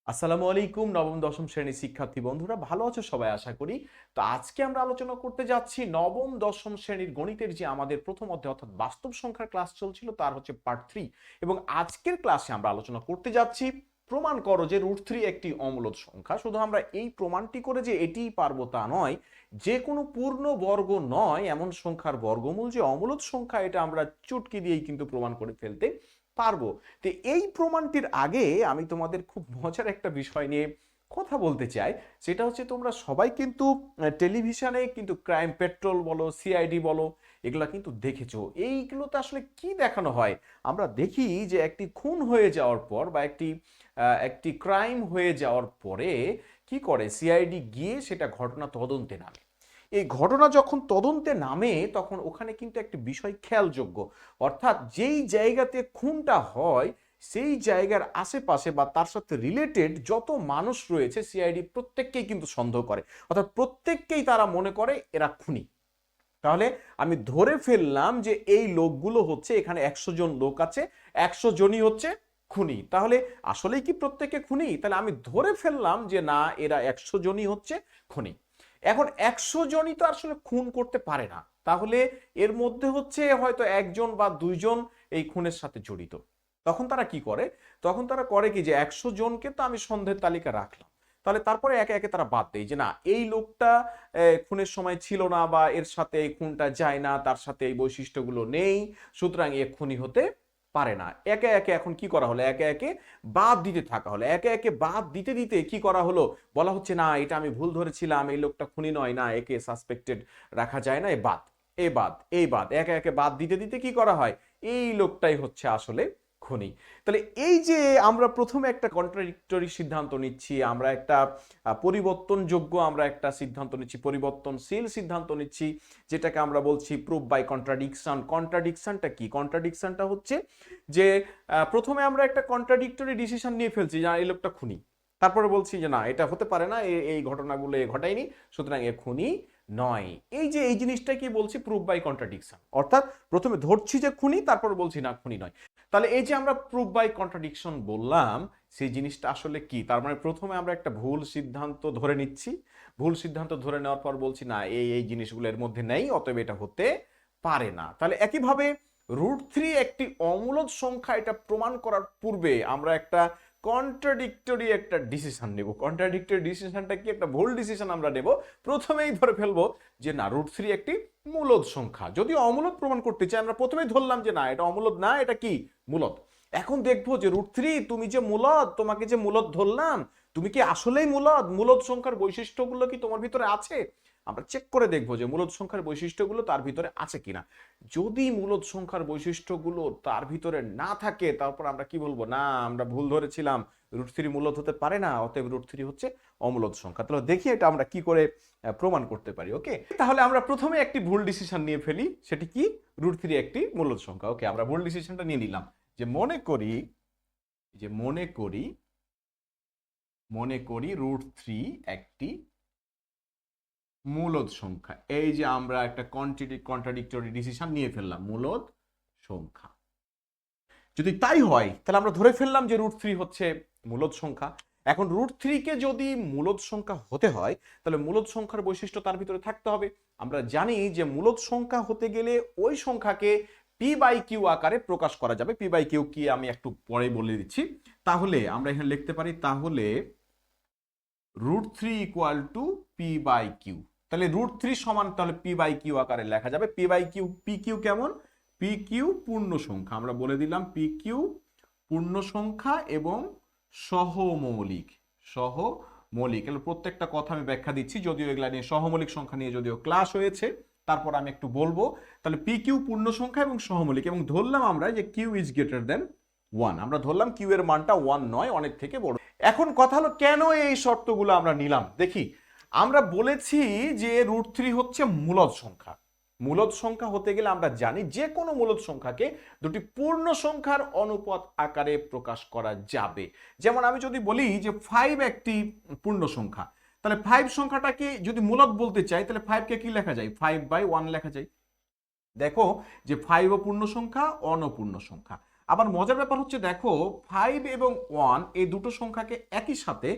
আসসালামু আলাইকুম নবম দশম শ্রেণীর শিক্ষার্থী বন্ধুরা, ভালো আছো সবাই আশা করি। তো আজকে আমরা আলোচনা করতে যাচ্ছি নবম দশম শ্রেণীর গণিতের যে আমাদের প্রথম অধ্যায় অর্থাৎ বাস্তব সংখ্যার ক্লাস চলছিল তার হচ্ছে পার্ট 3। এবং আজকের ক্লাসে আমরা আলোচনা করতে যাচ্ছি প্রমাণ করো যে √3 একটি অমূলদ সংখ্যা। শুধু আমরা এই প্রমাণটি করে যে এটিই পারবো তা নয়, যে কোনো পূর্ণ বর্গ নয় এমন সংখ্যার বর্গমূল যে অমূলদ সংখ্যা এটা আমরা চুটকি দিয়েই কিন্তু প্রমাণ করে ফেলতে পারবো। তো এই প্রমাণটির আগে আমি তোমাদের খুব মজার একটা বিষয় নিয়ে কথা বলতে চাই। সেটা হচ্ছে তোমরা সবাই কিন্তু টেলিভিশনে কিন্তু ক্রাইম পেট্রোল বলো, সিআইডি বলো, এগুলা কিন্তু দেখেছো। এইগুলোতে আসলে কি দেখানো হয়? আমরা দেখি যে একটি খুন হয়ে যাওয়ার পর বা একটি ক্রাইম হয়ে যাওয়ার পরে কি করে সিআইডি গিয়ে সেটা ঘটনা তদন্তে নামে। এই ঘটনা যখন তদন্তে নামে তখন ওখানে কিন্তু একটি বিষয় খেয়ালযোগ্য, অর্থাৎ যেই জায়গাতে খুনটা হয় সেই জায়গার আশেপাশে বা তার সাথে রিলেটেড যত মানুষ রয়েছে সিআইডি প্রত্যেককেই কিন্তু সন্দেহ করে, অর্থাৎ প্রত্যেককেই তারা মনে করে এরা খুনি। তাহলে আমি ধরে ফেললাম যে এই লোকগুলো হচ্ছে, এখানে 100 জন লোক আছে, 100 জনই হচ্ছে খুনি। তাহলে আসলেই কি প্রত্যেকে খুনি? তাহলে আমি ধরে ফেললাম যে না, এরা 100 জনই হচ্ছে খুনি। এখন 100 জনই তো আসলে খুন করতে পারে না, তাহলে এর মধ্যে হচ্ছে হয়তো 1 জন বা 2 জন এই খুনের সাথে জড়িত। তখন তারা কি করে? তখন তারা করে কি যে 100 জনকে তো আমি সন্দেহের তালিকা রাখলাম, তাহলে তারপরে একে একে তারা বাদ দেয় যে না, এই লোকটা খুনের সময় ছিল না বা এর সাথে এই খুনটা যায় না, তার সাথে এই বৈশিষ্ট্যগুলো নেই, সুতরাং এ খুনি হতে পারে না। একে একে এখন কি করা হলো? একে একে বাদ দিতে থাকা হলো। একে একে বাদ দিতে দিতে কি করা হলো? বলা হচ্ছে না, এটা আমি ভুল ধরেছিলাম, এই লোকটা খুনি নয়, না একে সাসপেক্টেড রাখা যায় না, এ বাদ, এ বাদ, এই বাদ, একে একে বাদ দিতে দিতে কি করা হয়? এই লোকটাই হচ্ছে আসলে খুনি। তাহলে এই যে আমরা প্রথমে একটা কন্ট্রাডিক্টরি সিদ্ধান্ত নিচ্ছি, আমরা একটা পরিবর্তনযোগ্য আমরা একটা সিদ্ধান্ত নিচ্ছি, পরিবর্তনশীল সিদ্ধান্ত নিচ্ছি, যেটাকে আমরা বলছি প্রুফ বাই কন্ট্রাডিকশন। কন্ট্রাডিকশনটা কি? কন্ট্রাডিকশনটা হচ্ছে যে প্রথমে আমরা একটা কন্ট্রাডিক্টরি ডিসিশন নিয়ে ফেলছি যে এই লোকটা খুনি, তারপরে বলছি যে না, এটা হতে পারে না, এই ঘটনাগুলো এ ঘটায়নি, সুতরাং এ খুনি নয়। এই যে এই জিনিসটা কি বলছি? Proof by contradiction. অর্থাৎ প্রথমে ধরছি যে খুনি, তারপর বলছি না খুনি নয়। তাহলে এই যে আমরা প্রুফ বাই কন্ট্রাডিকশন বললাম, সেই জিনিসটা আসলে কি? তার মানে প্রথমে আমরা একটা ভুল সিদ্ধান্ত ধরে নিচ্ছি, ভুল সিদ্ধান্ত ধরে নেওয়ার পর বলছি না, এই জিনিসগুলো এর মধ্যে নেই, অতএব এটা হতে পারে না। তাহলে একইভাবে √3 একটি অমূলদ সংখ্যা, এটা প্রমাণ করার পূর্বে আমরা একটা কন্ট্রাডিক্টরি একটা ডিসিশন নেব। কন্ট্রাডিক্টরি ডিসিশনটা কি? একটা ভুল ডিসিশন আমরা নেব। প্রথমেই ধরে ফেলবো যে না, √3 একটি মূলদ সংখ্যা। যদিও অমূলদ প্রমাণ করতে চাই, আমরা প্রথমেই ধরলাম যে না, এটা অমূলদ না, এটা কি? মূলদ। এখন দেখবো যে √3 তুমি যে মূলদ, তোমাকে যে মূলদ ধরলাম, তুমি কি আসলেই মূলদ? মূলদ সংখ্যার বৈশিষ্ট্যগুলো কি তোমার ভিতরে আছে? আমরা চেক করে দেখবো যে মূলদ সংখ্যার বৈশিষ্ট্যগুলো তার ভিতরে আছে কিনা। যদি মূলদ সংখ্যার বৈশিষ্ট্যগুলো তার ভিতরে না থাকে, তারপর আমরা কি বলবো? না, আমরা ভুল ধরেছিলাম, √3 মূলদ হতে পারে না, অতএব √3 হচ্ছে অমূলদ সংখ্যা। তাহলে দেখি এটা আমরা কি করে প্রমাণ করতে পারি। ওকে, তাহলে আমরা প্রথমে একটি ভুল ডিসিশন নিয়ে ফেলি। সেটি কি? √3 একটি মূলদ সংখ্যা। ওকে, আমরা ভুল ডিসিশনটা নিয়ে নিলাম যে মনে করি √3 একটি মূলদ সংখ্যা। এই যে আমরা একটা কন্ট্রাডিক্টরি ডিসিশন নিয়ে ফেললাম, মূলদ সংখ্যা। যদি তাই হয় তাহলে আমরা ধরে ফেললাম যে √3 হচ্ছে মূলদ সংখ্যা। এখন √3 কে যদি মূলদ সংখ্যা হতে হয়, তাহলে মূলদ সংখ্যার বৈশিষ্ট্য তার ভিতরে থাকতে হবে। আমরা জানি যে মূলদ সংখ্যা হতে গেলে ওই সংখ্যাকে p/q আকারে প্রকাশ করা যাবে। p/q কি আমি একটু পরে বলে দিচ্ছি। তাহলে আমরা এখানে লিখতে পারি, তাহলে √3 = p/q। তাহলে √3 সমান তাহলে p/q আকারে লেখা যাবে। p/q কেমন? pq পূর্ণ সংখ্যা, আমরা বলে দিলাম pq পূর্ণ সংখ্যা এবং সহমৌলিক। প্রত্যেকটা কথা আমি ব্যাখ্যা দিচ্ছি, যদিও এগুলা নিয়ে সহমৌলিক সংখ্যা নিয়ে যদিও ক্লাস হয়েছে, তারপর আমি একটু বলবো। তাহলে pq পূর্ণ সংখ্যা এবং সহমৌলিক, এবং ধরলাম আমরা যে q = 1। আমরা ধরলাম q এর মানটা 1 নয়, অনেক থেকে বড়। এখন কথা হলো কেন এই শর্তগুলো আমরা নিলাম? দেখি, আমরা বলেছি যে √3 হচ্ছে মূলদ সংখ্যা। মূলদ সংখ্যা হতে গেলে আমরা জানি যে কোনো মূলদ সংখ্যাকে দুটি পূর্ণ সংখ্যার অনুপাত আকারে প্রকাশ করা যাবে। যেমন আমি যদি বলি যে 5 একটি পূর্ণ সংখ্যা, তাহলে 5 সংখ্যাটাকে যদি মূলদ বলতে চাই, তাহলে 5 কে কি লেখা যায়? 5/1 লেখা যায়। দেখো যে 5 ও পূর্ণ সংখ্যা, 1 ও পূর্ণ সংখ্যা। আবার মজার ব্যাপার হচ্ছে দেখো 5 এবং 1 এই দুটো সংখ্যাকে একই সাথে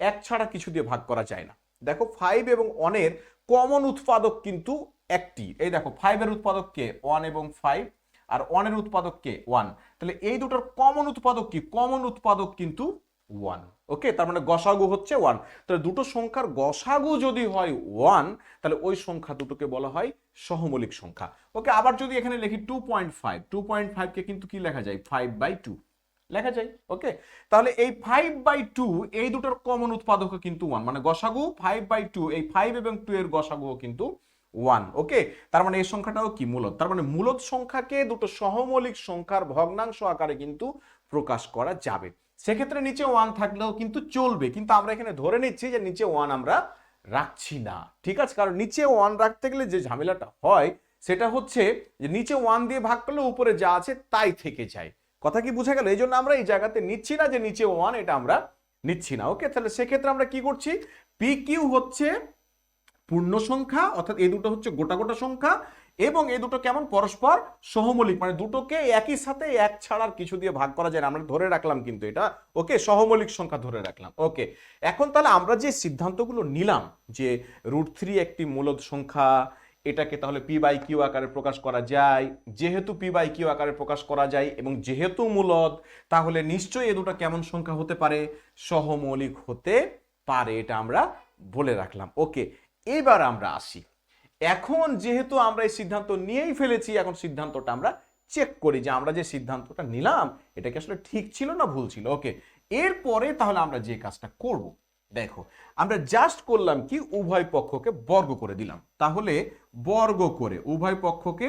এক ছাড়া কিছু দিয়ে ভাগ করা যায় না। দেখো 5 এবং 1 এর কমন উৎপাদক কিন্তু একটি, এই দেখো 5 এর উৎপাদক কে 1 এবং 5, আর 1 এর উৎপাদক কে 1, তাহলে এই দুটোর কমন উৎপাদক কি? কমন উৎপাদক কিন্তু 1। ওকে, তার মানে গসাগু হচ্ছে 1। তাহলে দুটো সংখ্যার গসাগু যদি হয় 1, তাহলে ওই সংখ্যা দুটোকে বলা হয় সহমৌলিক সংখ্যা। ওকে, আবার যদি এখানে লিখি 2.5, 2.5 কে কিন্তু কি লেখা যায়? 5/2 লেখা যায়। ওকে, তাহলে এই 5/2 এই দুটোর কমন উৎপাদক কিন্তু 1, মানে গসাগু 5/2, এই 5 এবং 2 এর গসাগু কিন্তু 1। ওকে, তার মানে এই সংখ্যাটাও কি? মূলদ। তার মানে মূলদ সংখ্যাকে দুটো সহমৌলিক সংখ্যার ভগ্নাংশ আকারে কিন্তু প্রকাশ করা যাবে। সেক্ষেত্রে নিচে 1 থাকলেও কিন্তু চলবে, কিন্তু আমরা এখানে ধরে নিচ্ছি যে নিচে 1 আমরা রাখছি না। ঠিক আছে, কারণ নিচে 1 রাখতে গেলে যে ঝামেলাটা হয় সেটা হচ্ছে যে নিচে 1 দিয়ে ভাগ করলে উপরে যা আছে তাই থেকে যায়। কথা কি বোঝা গেল? এই জন্য আমরা এই জায়গাতে নিচ্ছি না যে নিচে 1, এটা আমরা নিচ্ছি না। ওকে, তাহলে সেক্ষেত্রে আমরা কি করছি? পি কিউ হচ্ছে পূর্ণ সংখ্যা, অর্থাৎ এই দুটো হচ্ছে গোটা গোটা সংখ্যা, এবং এই দুটো কেমন? পরস্পর সহমৌলিক, মানে দুটোকে একই সাথে এক ছাড়ার কিছু দিয়ে ভাগ করা যায় না। আমরা ধরে রাখলাম কিন্তু এটা। ওকে, সহমৌলিক সংখ্যা ধরে রাখলাম। ওকে, এখন তাহলে আমরা যে সিদ্ধান্তগুলো নিলাম যে √3 একটি মূলদ সংখ্যা, এটাকে তাহলে p/q আকারে প্রকাশ করা যায়, যেহেতু p/q আকারে প্রকাশ করা যায় এবং যেহেতু মূলদ, তাহলে নিশ্চয়ই এ দুটো কেমন সংখ্যা হতে পারে? সহমৌলিক হতে পারে, এটা আমরা বলে রাখলাম। ওকে, এবার আমরা আসি, এখন যেহেতু আমরা এই সিদ্ধান্ত নিয়েই ফেলেছি, এখন সিদ্ধান্তটা আমরা চেক করি যে আমরা যে সিদ্ধান্তটা নিলাম এটা কি আসলে ঠিক ছিল না ভুল ছিল। ওকে, এরপরে তাহলে আমরা যে কাজটা করব, দেখো আমরা জাস্ট করলাম কি? উভয় পক্ষকে বর্গ করে দিলাম। তাহলে বর্গ করে, উভয় পক্ষকে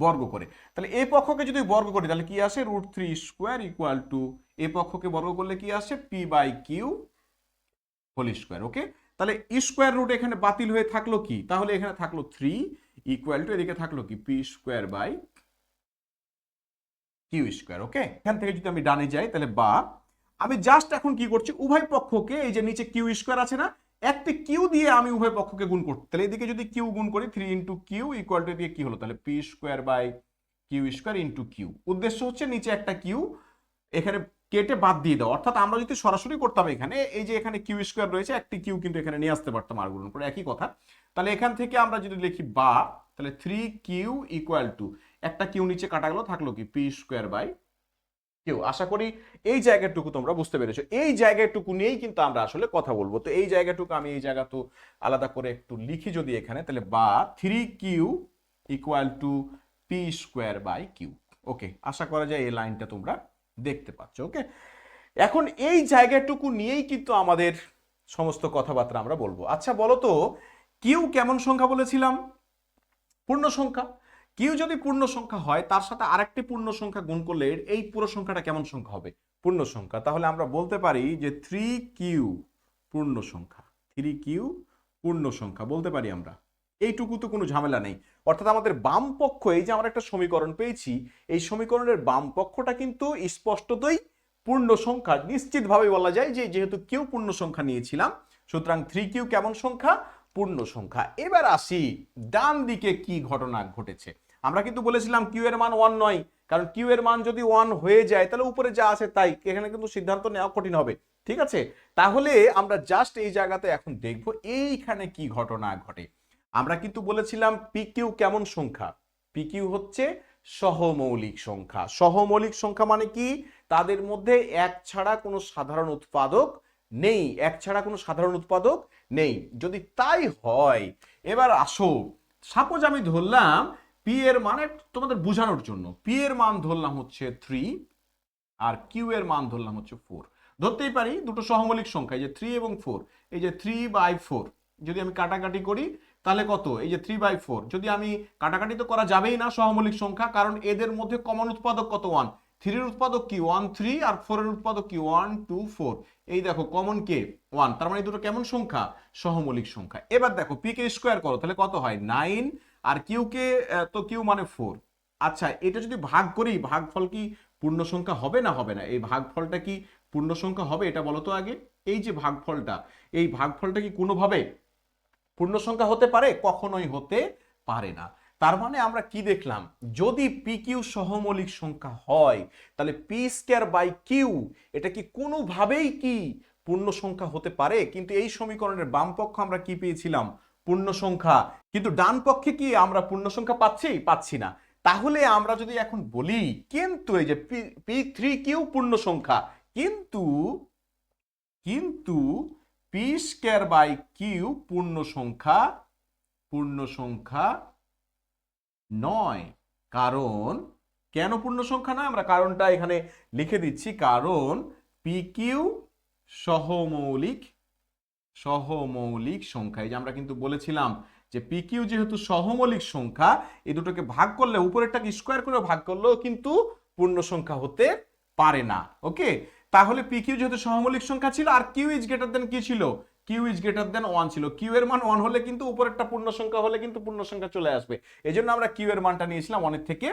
বর্গ করে, তাহলে এই পক্ষকে যদি বর্গ করি তাহলে কি আসে? √3² = এই পক্ষকে বর্গ করলে কি আসে? p/q whole square. ওকে, তাহলে স্কয়ার রুট এখানে বাতিল হয়ে থাকলো কি? তাহলে এখানে থাকলো 3 = এদিকে থাকলো কি? p²/q²। ওকে, এখান থেকে যদি আমি ডানে যাই তাহলে বা আমি জাস্ট এখন কি করছি? উভয় পক্ষকে, এই যে নিচে q² আছে না, একটি কিউ দিয়ে আমি উভয় পক্ষকে গুণ করতে, তাহলে এদিকে যদি কিউ গুণ করি 3 × q = দিয়ে কি হলো? তাহলে p²/q² × q। উদ্দেশ্য হচ্ছে নিচে একটা কিউ এখানে কেটে বাদ দিয়ে দাও, অর্থাৎ আমরা যদি সরাসরি করতাম এখানে, এই যে এখানে q² রয়েছে, একটি কিউ কিন্তু এখানে নিয়ে আসতে পারতাম আর গুণ করে, একই কথা। তাহলে এখান থেকে আমরা যদি লিখি বা, তাহলে 3q = একটা কিউ নিচে কাটা গেল, থাকলো কি? p²/q। আশা করি এই জায়গাটুকু তোমরা বুঝতে পেরেছো। এই জায়গাটুকু নিয়েই কিন্তু আমরা আসলে কথা বলবো। তো এই জায়গাটুকু আমি এই জায়গা তো আলাদা করে একটু লিখি যদি এখানে, তাহলে বা 3q = p²/q। ওকে, আশা করা যায় এই লাইনটা তোমরা দেখতে পাচ্ছ। ওকে, এখন এই জায়গাটুকু নিয়েই কিন্তু আমাদের সমস্ত কথাবার্তা আমরা বলবো। আচ্ছা বলো তো, কিউ কেমন সংখ্যা বলেছিলাম? পূর্ণ সংখ্যা। কিউ যদি পূর্ণ সংখ্যা হয়, তার সাথে আরেকটি পূর্ণ সংখ্যা গুণ করলে এই পুরো সংখ্যাটা কেমন সংখ্যা হবে? পূর্ণ সংখ্যা। তাহলে আমরা বলতে পারি যে 3q পূর্ণ সংখ্যা, 3q পূর্ণ সংখ্যা বলতে পারি আমরা। এইটুকু তো কোনো ঝামেলা নেই। অর্থাৎ আমাদের বাম পক্ষ, এই যে আমরা একটা সমীকরণ পেয়েছি, এই সমীকরণের বাম পক্ষটা কিন্তু স্পষ্টতই পূর্ণ সংখ্যা। নিশ্চিতভাবে বলা যায় যে যেহেতু কিউ পূর্ণ সংখ্যা নিয়েছিলাম, সুতরাং 3q কেমন সংখ্যা? পূর্ণ সংখ্যা। এবার আসি ডান দিকে কি ঘটনা ঘটেছে। আমরা কিন্তু বলেছিলাম কিউ এর মান 1 নয়, কারণ কিউ এর মান যদি 1 হয়ে যায় তাহলে উপরে যা আছে তাই, এখানে কিন্তু সিদ্ধান্ত নেওয়া কঠিন হবে। ঠিক আছে, তাহলে আমরা জাস্ট এই জায়গাতে এখন দেখব এইখানে কি ঘটনা ঘটে। আমরা কিন্তু বলেছিলাম পিকিউ কেমন সংখ্যা? পিকিউ হচ্ছে সহমৌলিক সংখ্যা। সহমৌলিক সংখ্যা মানে কি? তাদের মধ্যে এক ছাড়া কোনো সাধারণ উৎপাদক নেই, এক ছাড়া কোনো সাধারণ উৎপাদক নেই। যদি তাই হয়, এবার আসো, সাপোজ আমি ধরলাম পি এর মানে তোমাদের বোঝানোর জন্য, পি এর মান ধরলাম হচ্ছে 3 আর কিউ এর মান ধরলাম হচ্ছে 4। ধরতেই পারি দুটো সহমৌলিক সংখ্যা, এই যে 3 এবং 4, এই যে 3/4 যদি আমি কাটাকাটি করি তাহলে কত? এই যে 3/4। যদি আমি কাটাকাটি তো করা যাবেই না সহমৌলিক সংখ্যা, কারণ এদের মধ্যে কমন উৎপাদক কত? 1। 3 এর উৎপাদক কি? 1 3, আর 4 এর উৎপাদক কি? 1 2 4। এই দেখো কমন কে? 1। তার মানে এই দুটো কেমন সংখ্যা? সহমৌলিক সংখ্যা। এবার দেখো পি কে স্কয়ার করো, তাহলে কত হয়? 9, আর কিউ কে তো কিউ মানে 4। আচ্ছা, এটা যদি ভাগ করি, ভাগফল কি পূর্ণ সংখ্যা হবে না হবে না? এই ভাগফলটা কি পূর্ণ সংখ্যা হবে? এটা বলো তো আগে। এই যে ভাগফলটা, এই ভাগফলটা কি কোনোভাবে পূর্ণ সংখ্যা হতে পারে? কখনোই হতে পারে না। তার মানে আমরা কি দেখলাম, যদি পি কিউ সহমৌলিক সংখ্যা হয় তাহলে পি স্কয়ার বাই কিউ এটা কি কোনোভাবেই কি পূর্ণ সংখ্যা হতে পারে? কিন্তু এই সমীকরণের বাম পক্ষ আমরা কি পেয়েছিলাম, পূর্ণ সংখ্যা, কিন্তু ডান পক্ষে কি আমরা পূর্ণ সংখ্যা পাচ্ছি না। তাহলে আমরা যদি এখন বলি কিন্তু এই যে পি থ্রি কিউ পূর্ণ সংখ্যা, কিন্তু কিন্তু পি স্কয়ার বাই কিউ পূর্ণ সংখ্যা নয়। কারণ কেন পূর্ণ সংখ্যা নয়, আমরা কারণটা এখানে লিখে দিচ্ছি। কারণ পি কিউ সহমৌলিক সংখ্যা। এই যে আমরা কিন্তু বলেছিলাম যে পি কিউ যেহেতু সহমৌলিক সংখ্যা, এই দুটোকে ভাগ করলে, উপরেরটাকে স্কোয়ার করে ভাগ করলেও কিন্তু পূর্ণ সংখ্যা হতে পারে না। ওকে, তাহলে পি কিউ যেহেতু সহমৌলিক সংখ্যা ছিল আর কিউ ইজ গ্রেটার দেন কি ছিল, কিউ ইজ গ্রেটার দেন 1 ছিল। কিউ এর মান 1 হলে কিন্তু উপরেরটা পূর্ণ সংখ্যা হলে কিন্তু পূর্ণ সংখ্যা চলে আসবে। এজন্য আমরা কিউ এর মানটা নিয়েছিলাম অনেক থেকে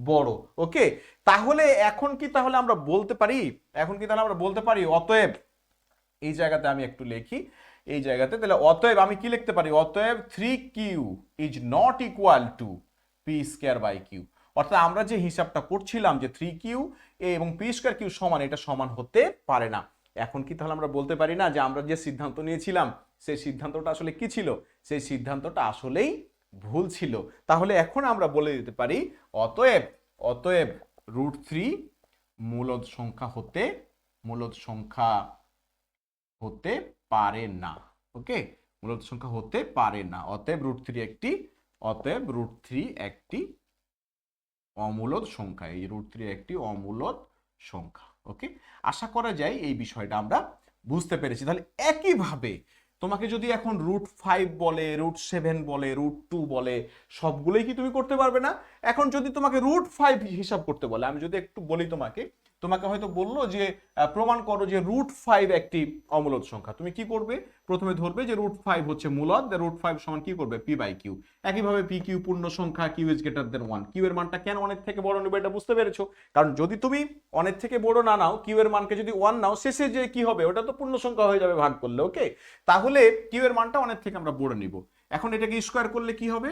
বড়। ওকে, তাহলে এখন কি তাহলে আমরা বলতে পারি, অতএব এই জায়গাতে আমি একটু লিখি, এই জায়গাতে তাহলে অতএব আমি কি লিখতে পারি, অতএব 3q is not equal to P square by Q. অর্থাৎ আমরা যে হিসাবটা করছিলাম যে 3q এবং পি স্কয়ার কিউ সমান, এটা সমান হতে পারে না। এখন কি তাহলে আমরা বলতে পারি না যে আমরা যে সিদ্ধান্ত নিয়েছিলাম সেই সিদ্ধান্তটা আসলে কি ছিল, সেই সিদ্ধান্তটা আসলেই ভুল ছিল। তাহলে এখন আমরা বলে দিতে পারি অতএব √3 মূলদ সংখ্যা হতে পারে না। ওকে, মূলদ সংখ্যা হতে পারে না। অতএব √3 একটি অমূলদ সংখ্যা। এই √3 একটি অমূলদ সংখ্যা। ওকে, আশা করা যায় এই বিষয়টা আমরা বুঝতে পেরেছি। তাহলে একইভাবে তোমাকে যদি এখন √5 বলে, √7 বলে, √2 বলে, সবগুলোই কি তুমি করতে পারবে না? এখন যদি তোমাকে √5 হিসাব করতে বলে, আমি যদি একটু বলি তোমাকে হয়তো বললো যে প্রমাণ করো যে √5 একটি অমূলদ সংখ্যা। তুমি কি করবে, প্রথমে ধরবে যে √5 হচ্ছে মূলদ, √5 সমান কি করবে, পি বাই কিউ। একইভাবে পি কিউ পূর্ণ সংখ্যা, Q is greater than 1। Q এর মানটা কেন অনেক থেকে বড় নেবে এটা বুঝতে পেরেছো? কারণ যদি তুমি অনেক থেকে বড় না নাও, কিউ এর মানকে যদি 1 নাও, শেষে যে কি হবে ওটা তো পূর্ণ সংখ্যা হয়ে যাবে ভাগ করলে। ওকে, তাহলে কিউ এর মানটা অনেক থেকে আমরা বড় নিব। এখন এটাকে স্কোয়ার করলে কি হবে,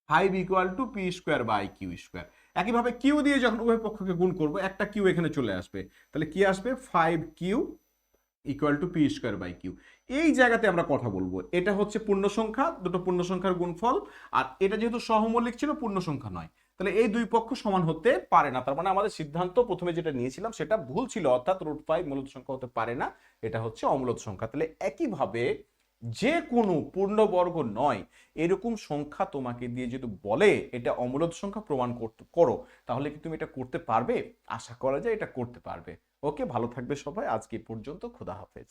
5 equal to P square by Q square. একইভাবে কিউ দিয়ে যখন উভয় পক্ষকে গুণ করব, একটা কিউ এখানে চলে আসবে, তাহলে কি আসবে, 5q equal to P square by Q. এই জায়গাতে আমরা কথা বলবো, এটা হচ্ছে পূর্ণ সংখ্যা, দুটো পূর্ণ সংখ্যার গুণফল, আর এটা যেহেতু সহমৌলিক ছিল, পূর্ণ সংখ্যা নয়, তাহলে এই দুই পক্ষ সমান হতে পারে না। তার মানে আমাদের সিদ্ধান্ত প্রথমে যেটা নিয়েছিলাম সেটা ভুল ছিল, অর্থাৎ √5 মূলদ সংখ্যা হতে পারে না, এটা হচ্ছে অমূলদ সংখ্যা। তাহলে একইভাবে যে কোনো পূর্ণবর্গ নয় এরকম সংখ্যা তোমাকে দিয়ে যদি বলে এটা অমূলদ সংখ্যা প্রমাণ করো, তাহলে কি তুমি এটা করতে পারবে? আশা করা যায় এটা করতে পারবে। ওকে, ভালো থাকবে সবাই, আজকে পর্যন্ত, খোদা হাফেজ।